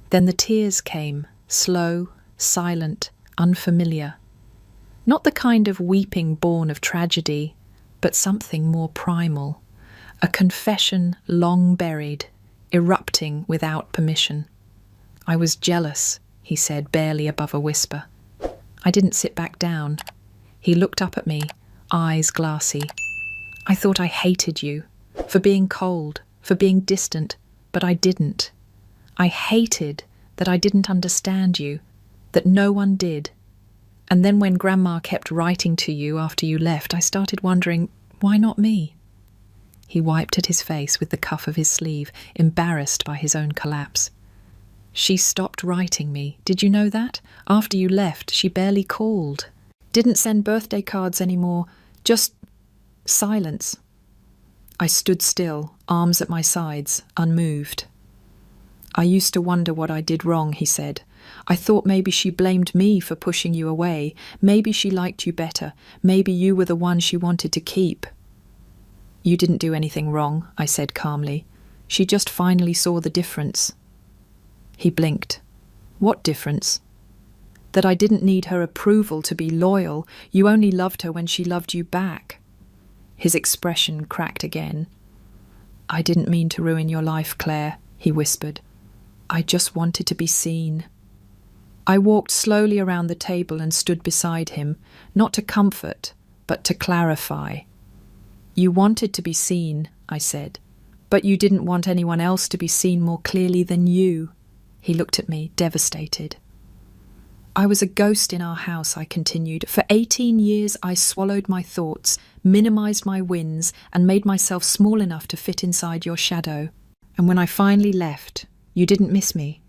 Then the tears came, slow, silent, unfamiliar. Not the kind of weeping born of tragedy, but something more primal. A confession long buried, erupting without permission. I was jealous, he said, barely above a whisper. I didn't sit back down. He looked up at me, eyes glassy. I thought I hated you, for being cold, for being distant, but I didn't. I hated that I didn't understand you, that no one did. And then when Grandma kept writing to you after you left, I started wondering, why not me? He wiped at his face with the cuff of his sleeve, embarrassed by his own collapse. She stopped writing me. Did you know that? After you left, she barely called. Didn't send birthday cards anymore, just silence. I stood still, arms at my sides, unmoved. I used to wonder what I did wrong, he said. I thought maybe she blamed me for pushing you away. Maybe she liked you better. Maybe you were the one she wanted to keep. You didn't do anything wrong, I said calmly. She just finally saw the difference. He blinked. What difference? That I didn't need her approval to be loyal. You only loved her when she loved you back. His expression cracked again. I didn't mean to ruin your life, Claire, he whispered. I just wanted to be seen. I walked slowly around the table and stood beside him, not to comfort, but to clarify. You wanted to be seen, I said, but you didn't want anyone else to be seen more clearly than you. He looked at me, devastated. I was a ghost in our house, I continued. For 18 years I swallowed my thoughts, minimized my wins, and made myself small enough to fit inside your shadow. And when I finally left, you didn't miss me.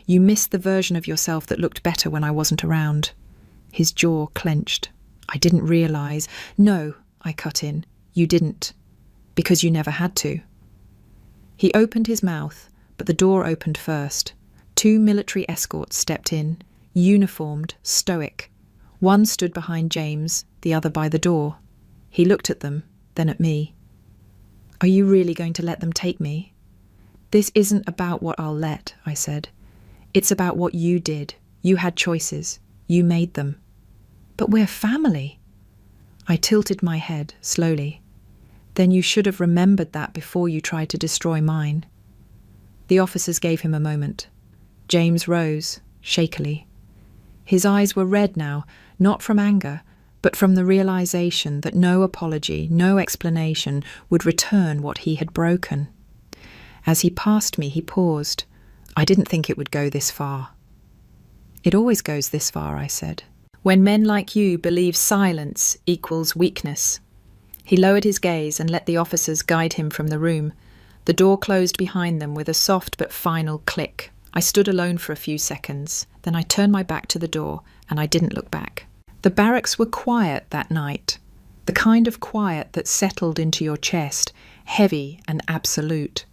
You missed the version of yourself that looked better when I wasn't around. His jaw clenched. I didn't realize. No, I cut in. You didn't. Because you never had to. He opened his mouth, but the door opened first. 2 military escorts stepped in, uniformed, stoic. One stood behind James, the other by the door. He looked at them, then at me. Are you really going to let them take me? This isn't about what I'll let, I said. It's about what you did. You had choices. You made them. But we're family. I tilted my head, slowly. Then you should have remembered that before you tried to destroy mine. The officers gave him a moment. James rose, shakily. His eyes were red now, not from anger, but from the realization that no apology, no explanation would return what he had broken. As he passed me, he paused. I didn't think it would go this far. It always goes this far, I said. When men like you believe silence equals weakness. He lowered his gaze and let the officers guide him from the room. The door closed behind them with a soft but final click. I stood alone for a few seconds. Then I turned my back to the door, and I didn't look back. The barracks were quiet that night. The kind of quiet that settled into your chest, heavy and absolute.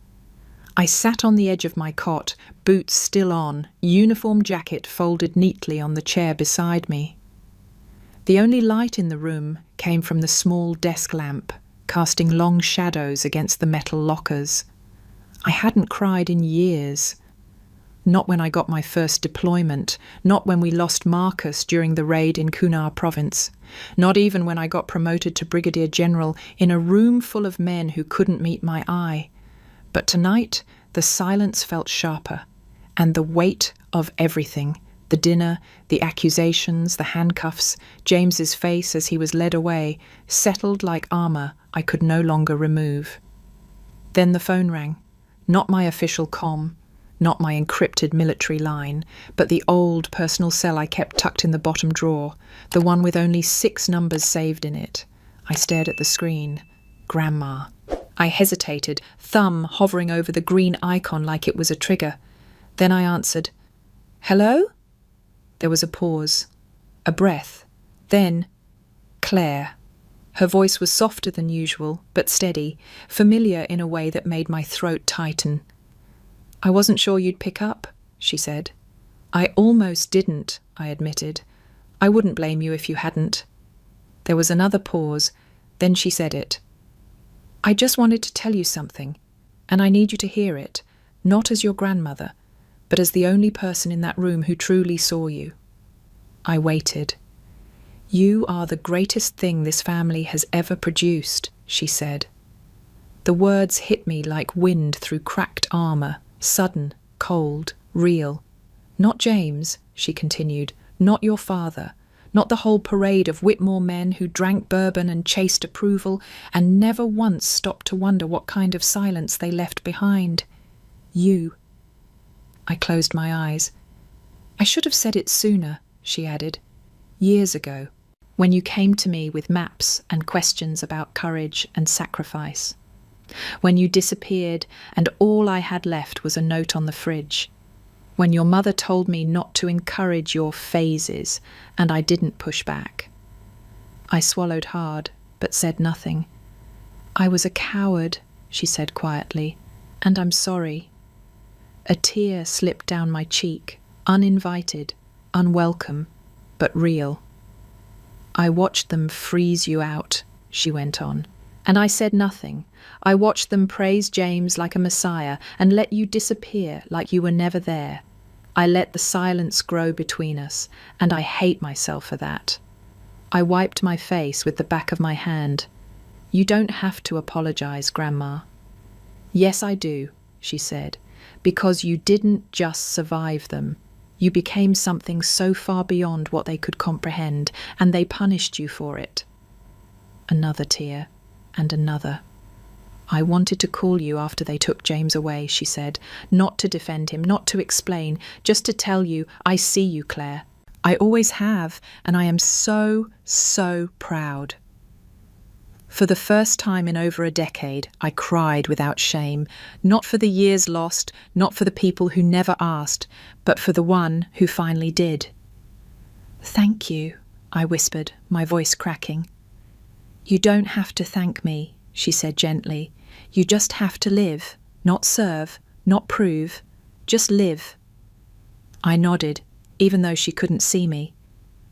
I sat on the edge of my cot, boots still on, uniform jacket folded neatly on the chair beside me. The only light in the room came from the small desk lamp, casting long shadows against the metal lockers. I hadn't cried in years. Not when I got my first deployment, not when we lost Marcus during the raid in Kunar province, not even when I got promoted to Brigadier General in a room full of men who couldn't meet my eye. But tonight, the silence felt sharper, and the weight of everything, the dinner, the accusations, the handcuffs, James's face as he was led away, settled like armour I could no longer remove. Then the phone rang, not my official comm, not my encrypted military line, but the old personal cell I kept tucked in the bottom drawer, the one with only 6 numbers saved in it. I stared at the screen. Grandma. I hesitated, thumb hovering over the green icon like it was a trigger. Then I answered, Hello? There was a pause, a breath, then Claire. Her voice was softer than usual, but steady, familiar in a way that made my throat tighten. I wasn't sure you'd pick up, she said. I almost didn't, I admitted. I wouldn't blame you if you hadn't. There was another pause, then she said it. I just wanted to tell you something, and I need you to hear it, not as your grandmother, but as the only person in that room who truly saw you. I waited. You are the greatest thing this family has ever produced, she said. The words hit me like wind through cracked armour, sudden, cold, real. Not James, she continued, not your father, not the whole parade of Whitmore men who drank bourbon and chased approval and never once stopped to wonder what kind of silence they left behind. You. I closed my eyes. I should have said it sooner, she added. Years ago, when you came to me with maps and questions about courage and sacrifice. When you disappeared and all I had left was a note on the fridge. When your mother told me not to encourage your phases and I didn't push back. I swallowed hard, but said nothing. I was a coward, she said quietly, and I'm sorry. A tear slipped down my cheek, uninvited, unwelcome, but real. I watched them freeze you out, she went on, and I said nothing. I watched them praise James like a messiah and let you disappear like you were never there. I let the silence grow between us, and I hate myself for that. I wiped my face with the back of my hand. You don't have to apologize, Grandma. Yes, I do, she said, because you didn't just survive them. You became something so far beyond what they could comprehend, and they punished you for it. Another tear, and another. I wanted to call you after they took James away, she said, not to defend him, not to explain, just to tell you, I see you, Claire. I always have, and I am so, so proud. For the first time in over a decade, I cried without shame, not for the years lost, not for the people who never asked, but for the one who finally did. Thank you, I whispered, my voice cracking. You don't have to thank me, she said gently. You just have to live, not serve, not prove, just live. I nodded, even though she couldn't see me.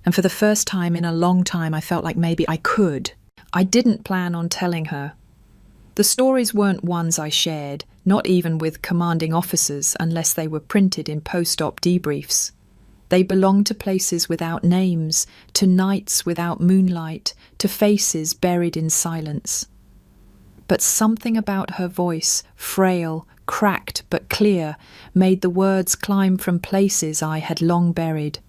And for the first time in a long time, I felt like maybe I could. I didn't plan on telling her. The stories weren't ones I shared, not even with commanding officers unless they were printed in post-op debriefs. They belonged to places without names, to nights without moonlight, to faces buried in silence. But something about her voice, frail, cracked but clear, made the words climb from places I had long buried.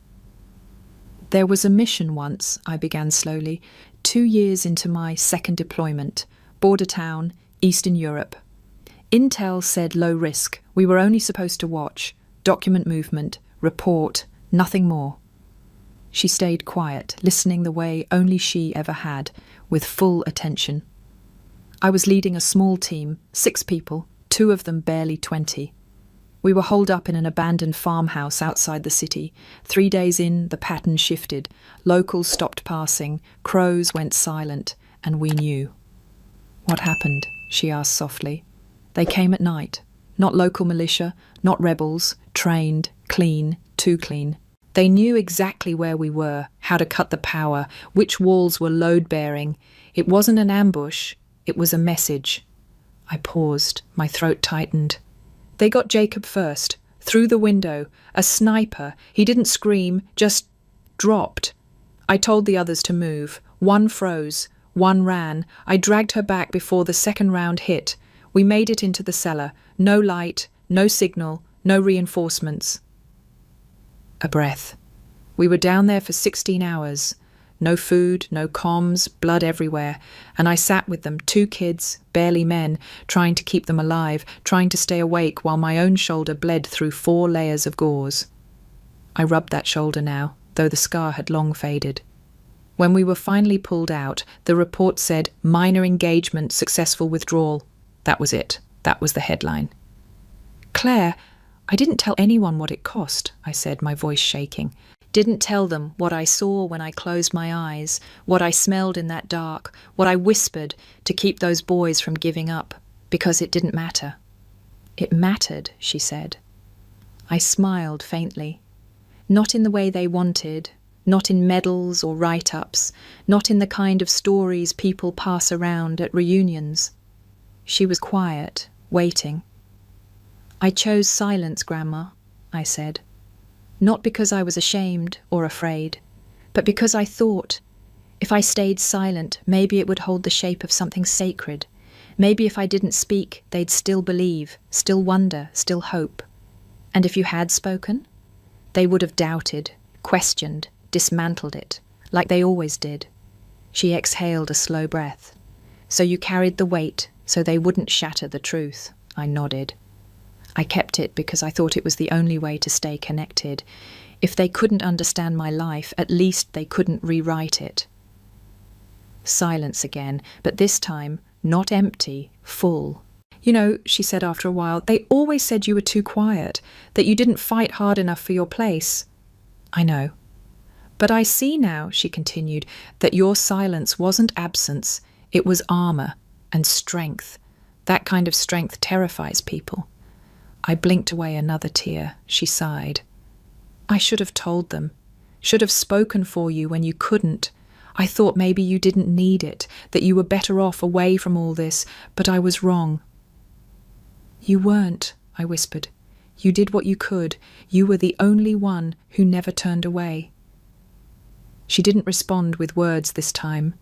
There was a mission once, I began slowly, 2 years into my second deployment, border town, Eastern Europe. Intel said low risk. We were only supposed to watch, document movement, report, nothing more. She stayed quiet, listening the way only she ever had, with full attention. I was leading a small team, 6 people, 2 of them barely 20. We were holed up in an abandoned farmhouse outside the city. 3 days in, the pattern shifted. Locals stopped passing, crows went silent, and we knew. What happened? She asked softly. They came at night. Not local militia, not rebels, trained, clean, too clean. They knew exactly where we were, how to cut the power, which walls were load-bearing. It wasn't an ambush, it was a message. I paused, my throat tightened. They got Jacob first, through the window, a sniper. He didn't scream, just dropped. I told the others to move. 1 froze, 1 ran. I dragged her back before the second round hit. We made it into the cellar. No light, no signal, no reinforcements. A breath. We were down there for 16 hours. No food, no comms, blood everywhere. And I sat with them, 2 kids, barely men, trying to keep them alive, trying to stay awake while my own shoulder bled through 4 layers of gauze. I rubbed that shoulder now, though the scar had long faded. When we were finally pulled out, the report said, minor engagement, successful withdrawal. That was it. That was the headline. Claire, I didn't tell anyone what it cost, I said, my voice shaking. Didn't tell them what I saw when I closed my eyes, what I smelled in that dark, what I whispered to keep those boys from giving up, because it didn't matter. It mattered, she said. I smiled faintly. Not in the way they wanted, not in medals or write-ups, not in the kind of stories people pass around at reunions. She was quiet, waiting. I chose silence, Grandma, I said. Not because I was ashamed or afraid, but because I thought, if I stayed silent, maybe it would hold the shape of something sacred. Maybe if I didn't speak, they'd still believe, still wonder, still hope. And if you had spoken, they would have doubted, questioned, dismantled it, like they always did. She exhaled a slow breath. So you carried the weight so they wouldn't shatter the truth, I nodded. I kept it because I thought it was the only way to stay connected. If they couldn't understand my life, at least they couldn't rewrite it. Silence again, but this time not empty, full. You know, she said after a while, they always said you were too quiet, that you didn't fight hard enough for your place. I know. But I see now, she continued, that your silence wasn't absence, it was armor and strength. That kind of strength terrifies people. I blinked away another tear. She sighed. I should have told them, should have spoken for you when you couldn't. I thought maybe you didn't need it, that you were better off away from all this, but I was wrong. You weren't, I whispered. You did what you could. You were the only one who never turned away. She didn't respond with words this time,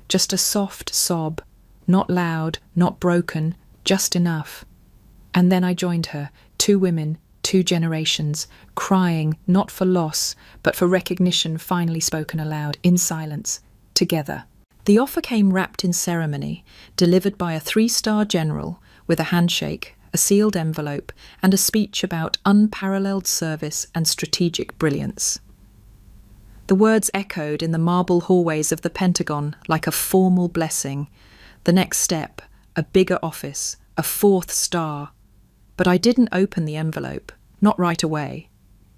just a soft sob, not loud, not broken, just enough. And then I joined her, 2 women, 2 generations, crying not for loss, but for recognition finally spoken aloud, in silence, together. The offer came wrapped in ceremony, delivered by a 3-star general, with a handshake, a sealed envelope, and a speech about unparalleled service and strategic brilliance. The words echoed in the marble hallways of the Pentagon like a formal blessing. The next step, a bigger office, a 4th star. But I didn't open the envelope, not right away.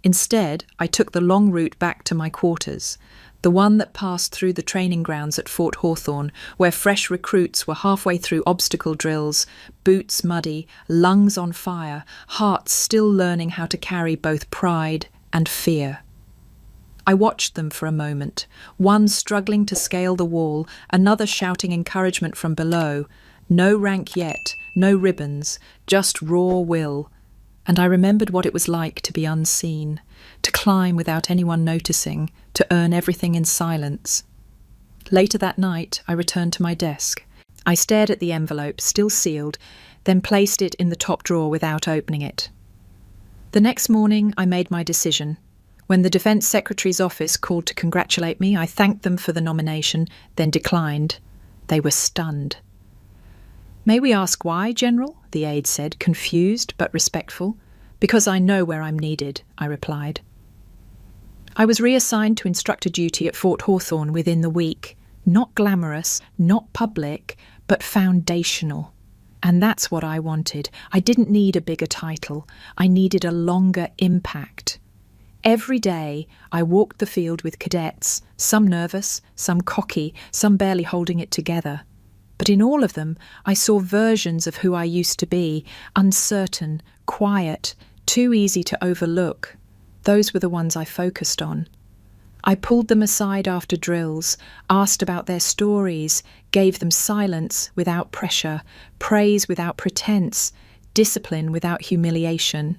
Instead, I took the long route back to my quarters, the one that passed through the training grounds at Fort Hawthorne, where fresh recruits were halfway through obstacle drills, boots muddy, lungs on fire, hearts still learning how to carry both pride and fear. I watched them for a moment, one struggling to scale the wall, another shouting encouragement from below. No rank yet, no ribbons, just raw will. And I remembered what it was like to be unseen, to climb without anyone noticing, to earn everything in silence. Later that night, I returned to my desk. I stared at the envelope, still sealed, then placed it in the top drawer without opening it. The next morning, I made my decision. When the Defence Secretary's office called to congratulate me, I thanked them for the nomination, then declined. They were stunned. "May we ask why, General?" the aide said, confused but respectful. "Because I know where I'm needed," I replied. I was reassigned to instructor duty at Fort Hawthorne within the week. Not glamorous, not public, but foundational. And that's what I wanted. I didn't need a bigger title. I needed a longer impact. Every day, I walked the field with cadets, some nervous, some cocky, some barely holding it together. But in all of them, I saw versions of who I used to be, uncertain, quiet, too easy to overlook. Those were the ones I focused on. I pulled them aside after drills, asked about their stories, gave them silence without pressure, praise without pretense, discipline without humiliation.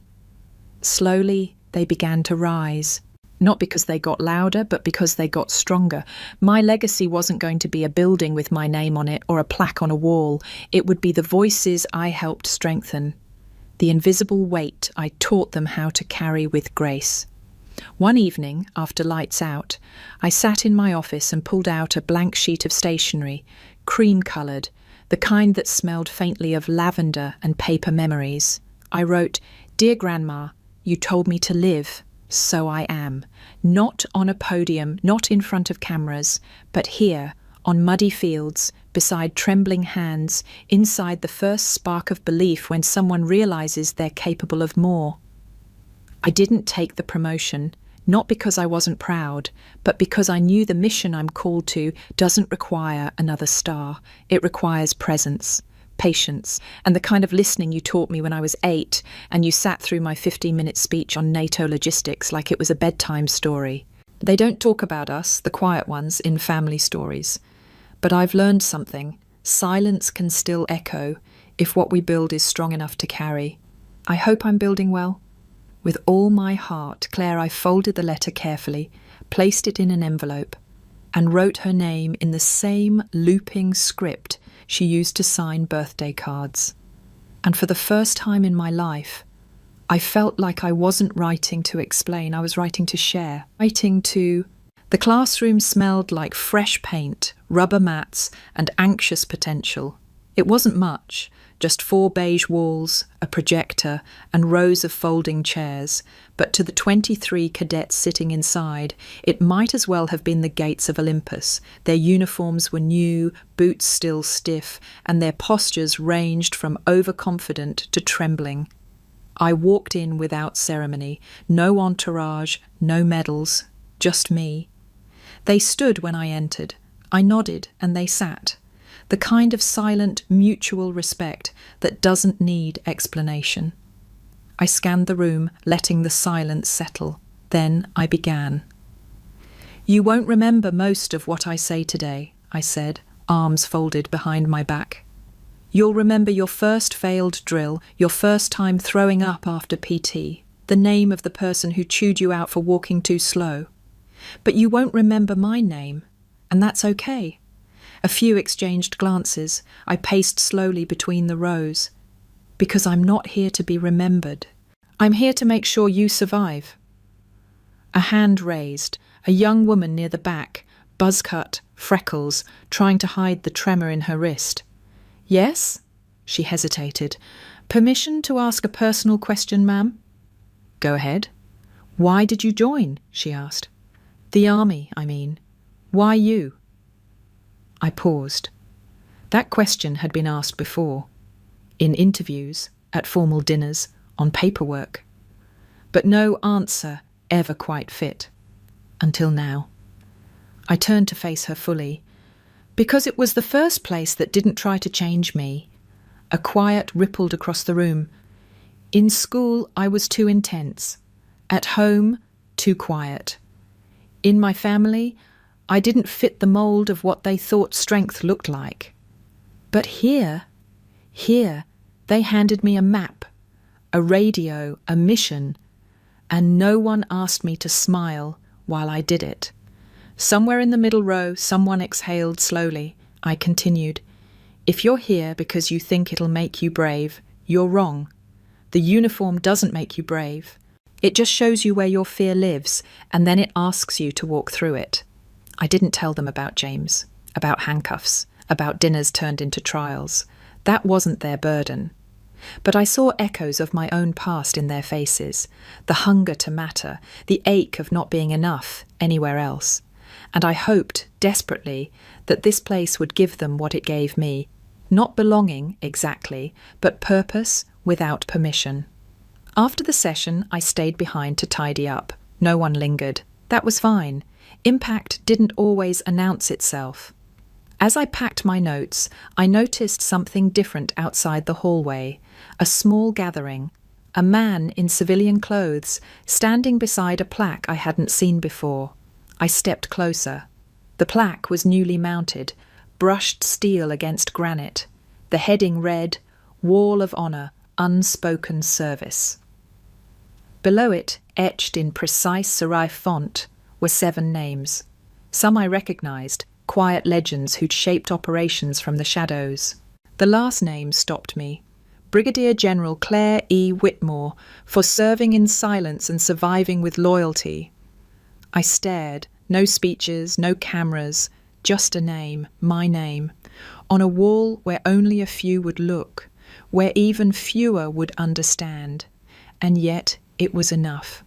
Slowly, they began to rise. Not because they got louder, but because they got stronger. My legacy wasn't going to be a building with my name on it or a plaque on a wall. It would be the voices I helped strengthen. The invisible weight I taught them how to carry with grace. One evening, after lights out, I sat in my office and pulled out a blank sheet of stationery, cream-coloured, the kind that smelled faintly of lavender and paper memories. I wrote, "Dear Grandma, you told me to live, so I am. Not on a podium, not in front of cameras, but here, on muddy fields, beside trembling hands, inside the first spark of belief when someone realises they're capable of more." I didn't take the promotion, not because I wasn't proud, but because I knew the mission I'm called to doesn't require another star. It requires presence, patience, and the kind of listening you taught me when I was 8 and you sat through my 15-minute speech on NATO logistics like it was a bedtime story. They don't talk about us, the quiet ones, in family stories. But I've learned something. Silence can still echo if what we build is strong enough to carry. I hope I'm building well. With all my heart, Claire, I folded the letter carefully, placed it in an envelope, and wrote her name in the same looping script she used to sign birthday cards. And for the first time in my life, I felt like I wasn't writing to explain, I was writing to share, writing to... The classroom smelled like fresh paint, rubber mats, and anxious potential. It wasn't much, just 4 beige walls, a projector, and rows of folding chairs, but to the 23 cadets sitting inside, it might as well have been the gates of Olympus. Their uniforms were new, boots still stiff, and their postures ranged from overconfident to trembling. I walked in without ceremony, no entourage, no medals, just me. They stood when I entered. I nodded and they sat. The kind of silent, mutual respect that doesn't need explanation. I scanned the room, letting the silence settle. Then I began. "You won't remember most of what I say today," I said, arms folded behind my back. "You'll remember your first failed drill, your first time throwing up after PT, the name of the person who chewed you out for walking too slow. But you won't remember my name, and that's okay." A few exchanged glances. I paced slowly between the rows. Because I'm not here to be remembered. I'm here to make sure you survive. A hand raised, a young woman near the back, buzz-cut, freckles, trying to hide the tremor in her wrist. "Yes?" She hesitated. "Permission to ask a personal question, ma'am?" "Go ahead." "Why did you join?" she asked. "The army, I mean. Why you?" I paused. That question had been asked before. In interviews, at formal dinners, on paperwork. But no answer ever quite fit. Until now. I turned to face her fully. Because it was the first place that didn't try to change me. A quiet rippled across the room. In school, I was too intense. At home, too quiet. In my family, I didn't fit the mould of what they thought strength looked like. But here, they handed me a map, a radio, a mission, and no one asked me to smile while I did it. Somewhere in the middle row, someone exhaled slowly. I continued, "If you're here because you think it'll make you brave, you're wrong. The uniform doesn't make you brave. It just shows you where your fear lives, and then it asks you to walk through it." I didn't tell them about James, about handcuffs, about dinners turned into trials. That wasn't their burden. But I saw echoes of my own past in their faces, the hunger to matter, the ache of not being enough anywhere else. And I hoped, desperately, that this place would give them what it gave me. Not belonging, exactly, but purpose without permission. After the session, I stayed behind to tidy up. No one lingered. That was fine. Impact didn't always announce itself. As I packed my notes, I noticed something different outside the hallway. A small gathering. A man in civilian clothes, standing beside a plaque I hadn't seen before. I stepped closer. The plaque was newly mounted, brushed steel against granite. The heading read, "Wall of Honor, Unspoken Service." Below it, etched in precise serif font, were 7 names. Some I recognised, quiet legends who'd shaped operations from the shadows. The last name stopped me. Brigadier General Claire E. Whitmore, for serving in silence and surviving with loyalty. I stared, no speeches, no cameras, just a name, my name, on a wall where only a few would look, where even fewer would understand. And yet it was enough,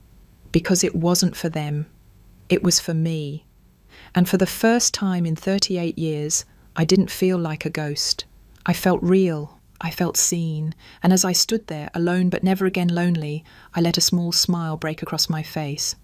because it wasn't for them. It was for me. And for the first time in 38 years, I didn't feel like a ghost. I felt real, I felt seen, and as I stood there, alone but never again lonely, I let a small smile break across my face.